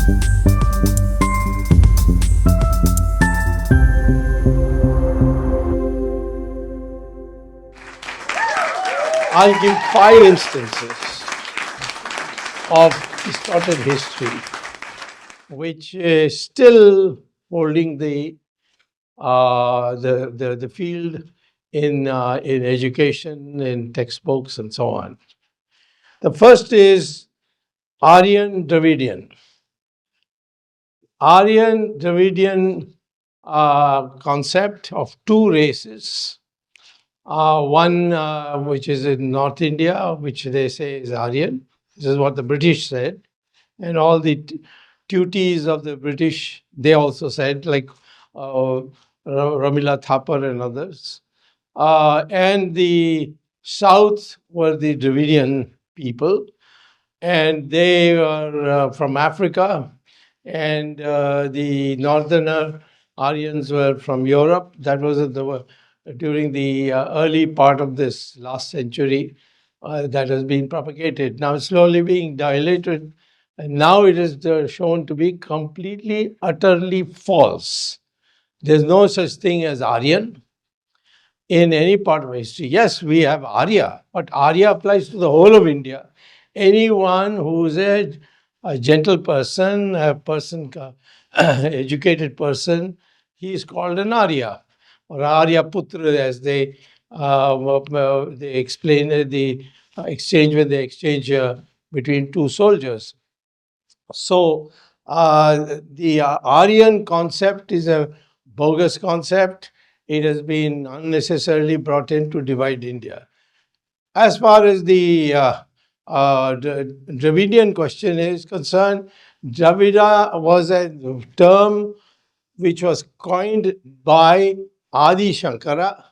I'll give 5 instances of distorted history, which is still holding the field in education, in textbooks, and so on. The first is Aryan-Dravidian. Aryan-Dravidian concept of two races. One which is in North India, which they say is Aryan. This is what the British said. And all the tutees of the British, they also said, like Ramila Thapar and others. And the South were the Dravidian people, and they were from Africa, and the northerner Aryans were from Europe. That was during the early part of this last century that has been propagated. Now it's slowly being dilated, and now it is shown to be completely, utterly false. There's no such thing as Aryan in any part of history. Yes, we have Arya, but Arya applies to the whole of India. Anyone who's a gentle person, a person, educated person, he is called an Arya, or Arya Putra, as they explain the exchange when they exchange between two soldiers. So the Aryan concept is a bogus concept. It has been unnecessarily brought in to divide India. As far as the Dravidian question is concerned, Dravida was a term which was coined by Adi Shankara,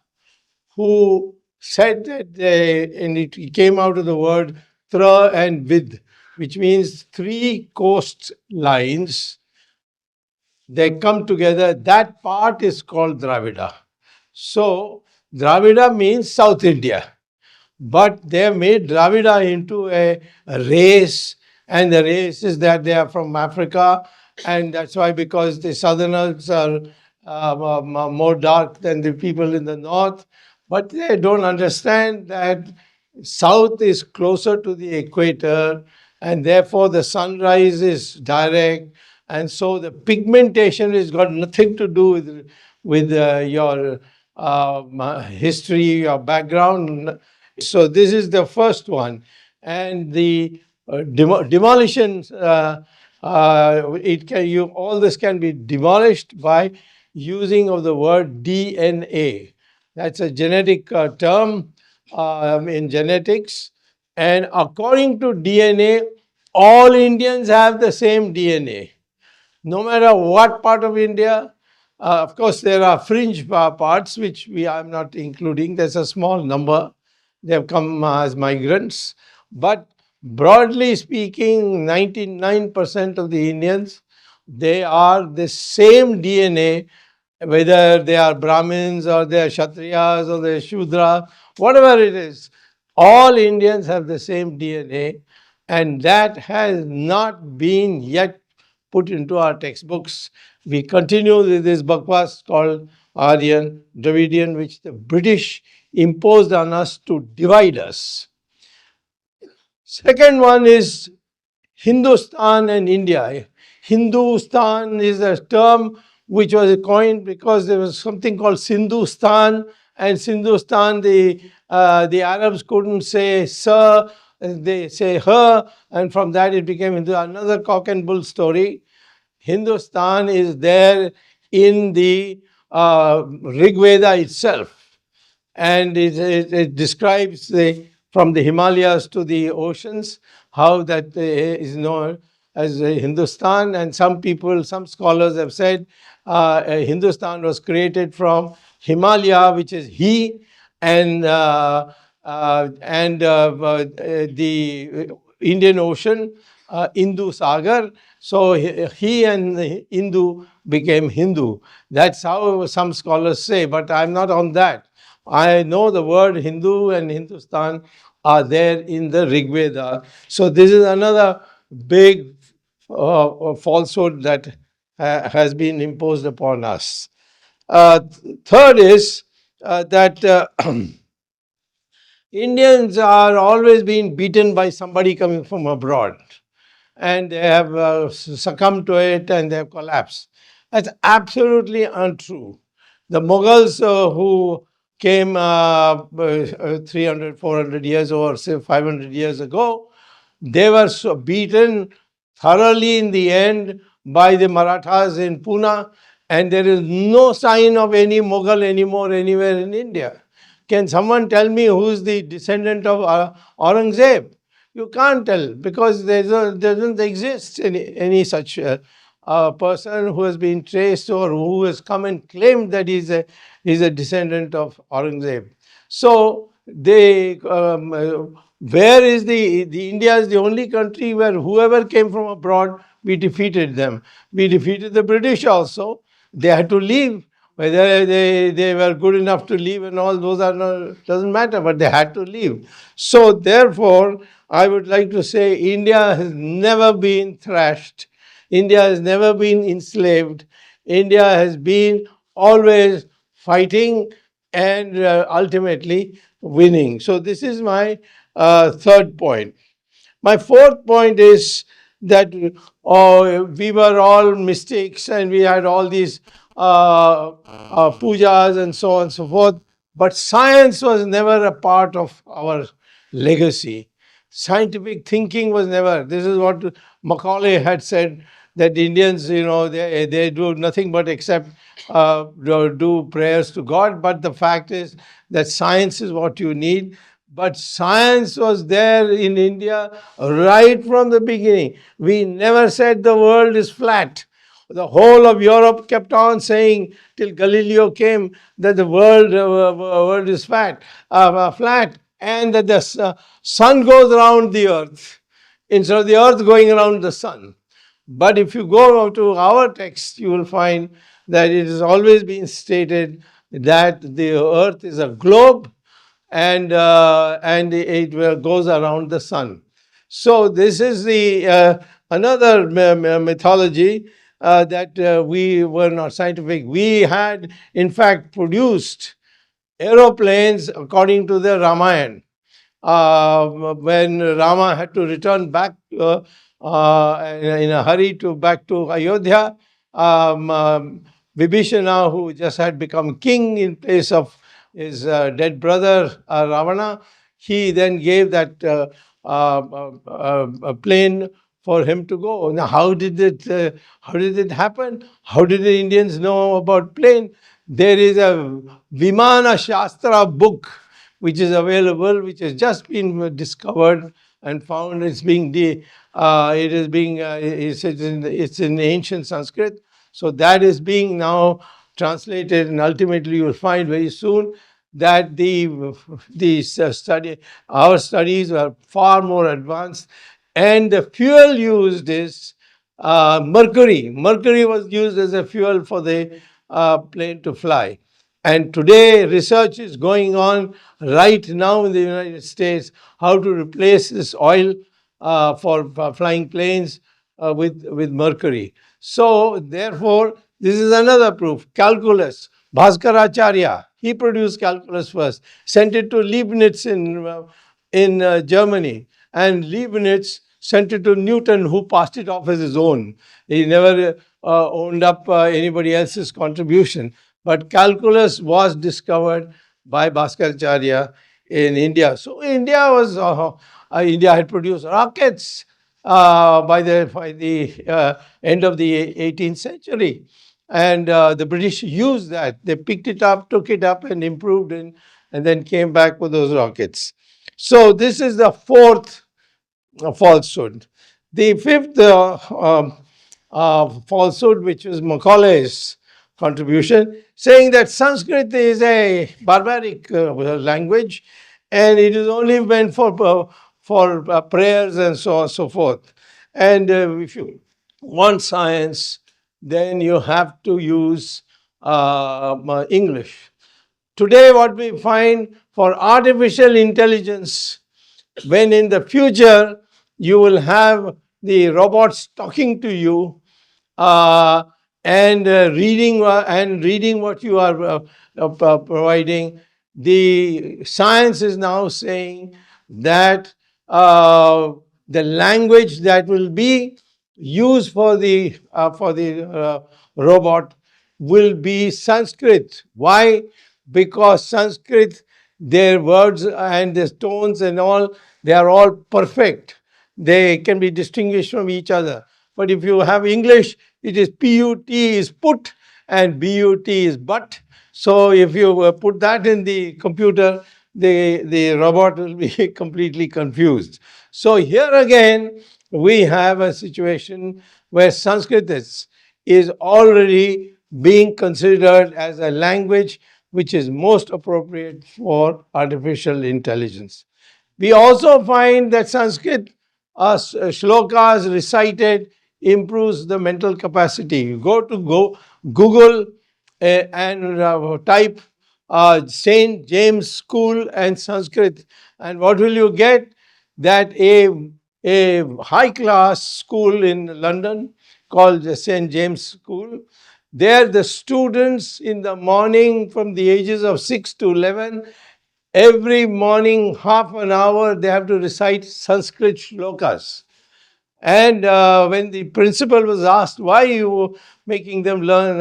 who said that and it came out of the word tra and vid, which means three coast lines. They come together. That part is called Dravida. So Dravida means South India. But they have made Dravida into a race, and the race is that they are from Africa, and that's why, because the southerners are more dark than the people in the north. But they don't understand that south is closer to the equator, and therefore the sunrise is direct, and so the pigmentation has got nothing to do with your history, your background. So this is the first one, and the demolition. All this can be demolished by using of the word DNA. That's a genetic term in genetics, and according to DNA, all Indians have the same DNA, no matter what part of India. Of course, there are fringe parts which I'm not including. There's a small number. They have come as migrants. But broadly speaking, 99% of the Indians, they are the same DNA, whether they are Brahmins or they are Kshatriyas or they are Shudra, whatever it is. All Indians have the same DNA, and that has not been yet put into our textbooks. We continue with this bakwas called Aryan-Dravidian, which the British imposed on us to divide us. Second one is Hindustan and India. Hindustan is a term which was coined because there was something called Sindhustan, and Sindhustan, the Arabs couldn't say sir, they say her, and from that it became into another cock and bull story. Hindustan is there in the Rig Veda itself, and it describes from the Himalayas to the oceans how that is known as Hindustan. And some scholars have said Hindustan was created from Himalaya, which is he, and the Indian Ocean, Hindu Sagar. So he and Hindu became Hindu. That's how some scholars say, but I'm not on that. I know the word Hindu and Hindustan are there in the Rig Veda. So this is another big falsehood that has been imposed upon us. Third is that Indians are always being beaten by somebody coming from abroad, and they have succumbed to it and they have collapsed. That's absolutely untrue. The Mughals who came 300, 400 years or say 500 years ago, they were so beaten thoroughly in the end by the Marathas in Pune, and there is no sign of any Mughal anymore anywhere in India. Can someone tell me who is the descendant of Aurangzeb? You can't tell because there doesn't exist any such person who has been traced or who has come and claimed that he's a descendant of Aurangzeb. So they, where is the India is the only country where whoever came from abroad, we defeated them. We defeated the British also. They had to leave. Whether they were good enough to leave and all, those are not, doesn't matter, but they had to leave. So therefore, I would like to say India has never been thrashed. India has never been enslaved. India has been always fighting and ultimately winning. So this is my third point. My fourth point is that we were all mistakes and we had all these pujas and so on and so forth. But science was never a part of our legacy. Scientific thinking was never. This is what Macaulay had said, that Indians, they do nothing but except do prayers to God. But the fact is that science is what you need. But science was there in India right from the beginning. We never said the world is flat. The whole of Europe kept on saying till Galileo came that the world is flat, and that the sun goes around the earth instead of the earth going around the sun. But if you go to our text, you will find that it has always been stated that the earth is a globe and it goes around the sun. So this is the another mythology that we were not scientific. We had in fact produced aeroplanes according to the Ramayana. When Rama had to return back in a hurry to back to Ayodhya, Vibhishana, who just had become king in place of his dead brother Ravana, he then gave that plane for him to go. Now, how did it happen? How did the Indians know about plane? There is a Vimana Shastra book which is available, which has just been discovered and found. It's in ancient Sanskrit. So that is being now translated, and ultimately you will find very soon that our studies are far more advanced, and the fuel used is mercury. Mercury was used as a fuel for the plane to fly. And today, research is going on right now in the United States how to replace this oil for flying planes with mercury. So, therefore, this is another proof. Calculus, Bhaskaracharya, he produced calculus first, sent it to Leibniz in Germany, and Leibniz sent it to Newton, who passed it off as his own. He never owned up anybody else's contribution. But calculus was discovered by Bhaskaracharya in India. So India had produced rockets by the end of the 18th century. And the British used that. They picked it up, took it up, and improved it, and then came back with those rockets. So this is the fourth falsehood. The fifth falsehood, which was Macaulay's contribution, saying that Sanskrit is a barbaric language and it is only meant for prayers and so on and so forth. And if you want science, then you have to use English. Today, what we find for artificial intelligence, when in the future you will have the robots talking to you, uh, and reading what you are providing. The science is now saying that the language that will be used for the robot will be Sanskrit. Why? Because Sanskrit, their words and their tones and all, they are all perfect. They can be distinguished from each other. But if you have English, it is PUT is put and BUT is but. So if you put that in the computer, the robot will be completely confused. So here again, we have a situation where Sanskrit is already being considered as a language which is most appropriate for artificial intelligence. We also find that Sanskrit shlokas recited improves the mental capacity. You go Google and type St. James School and Sanskrit, and what will you get? That a high class school in London called the St. James School. There, the students in the morning from the ages of 6 to 11, every morning, half an hour, they have to recite Sanskrit shlokas. And when the principal was asked why you were making them learn,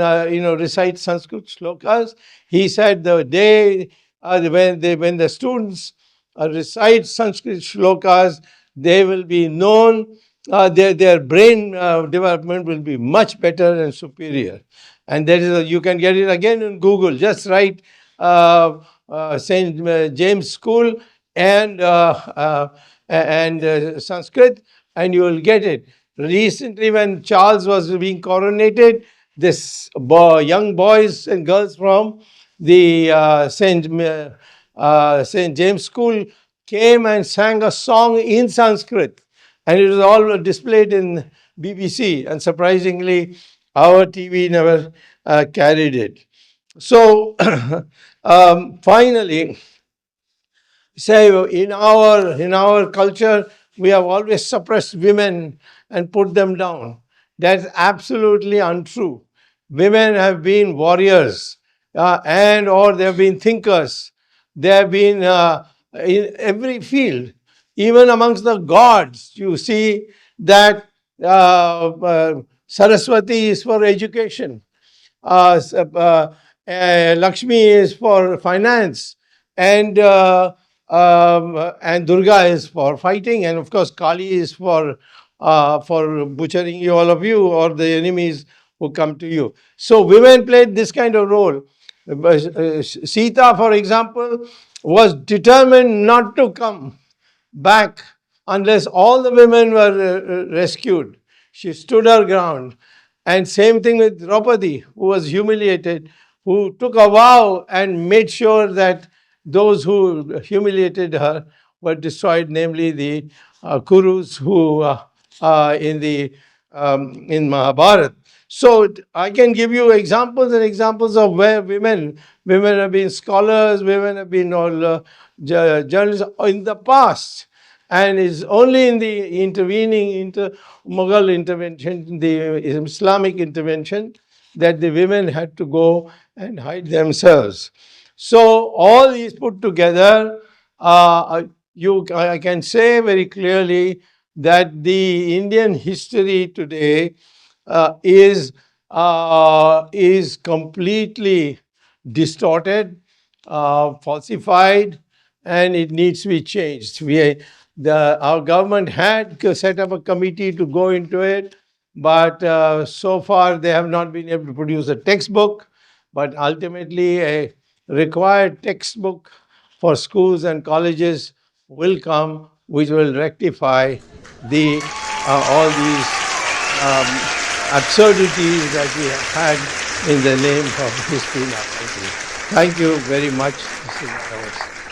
recite Sanskrit shlokas, he said the day when the students recite Sanskrit shlokas, they will be known, their brain development will be much better and superior. And that is, you can get it again in Google. Just write St. James School and Sanskrit, and you will get it. Recently, when Charles was being coronated, this young boys and girls from the St. James School came and sang a song in Sanskrit, and it was all displayed in BBC. And surprisingly, our TV never carried it. So, finally, say in our culture we have always suppressed women and put them down. That's absolutely untrue. Women have been warriors, and or they have been thinkers. They have been in every field. Even amongst the gods, you see that Saraswati is for education, uh, s- uh, Lakshmi is for finance, and Durga is for fighting, and of course Kali is for butchering you, all of you, or the enemies who come to you. So women played this kind of role. Sita, for example, was determined not to come back unless all the women were rescued. She stood her ground. And same thing with Draupadi, who was humiliated, who took a vow and made sure that those who humiliated her were destroyed, namely the Kurus who in Mahabharata. So I can give you examples and examples of where women have been scholars, women have been all journalists in the past. And it's only in the Mughal intervention, the Islamic intervention, that the women had to go and hide themselves. So all these put together, I can say very clearly that the Indian history today is completely distorted, falsified, and it needs to be changed. Our government had set up a committee to go into it, but so far they have not been able to produce a textbook. But ultimately, a required textbook for schools and colleges will come, which will rectify all these um, absurdities that we have had in the name of history in our country. Thank you very much, Mr. Bharat.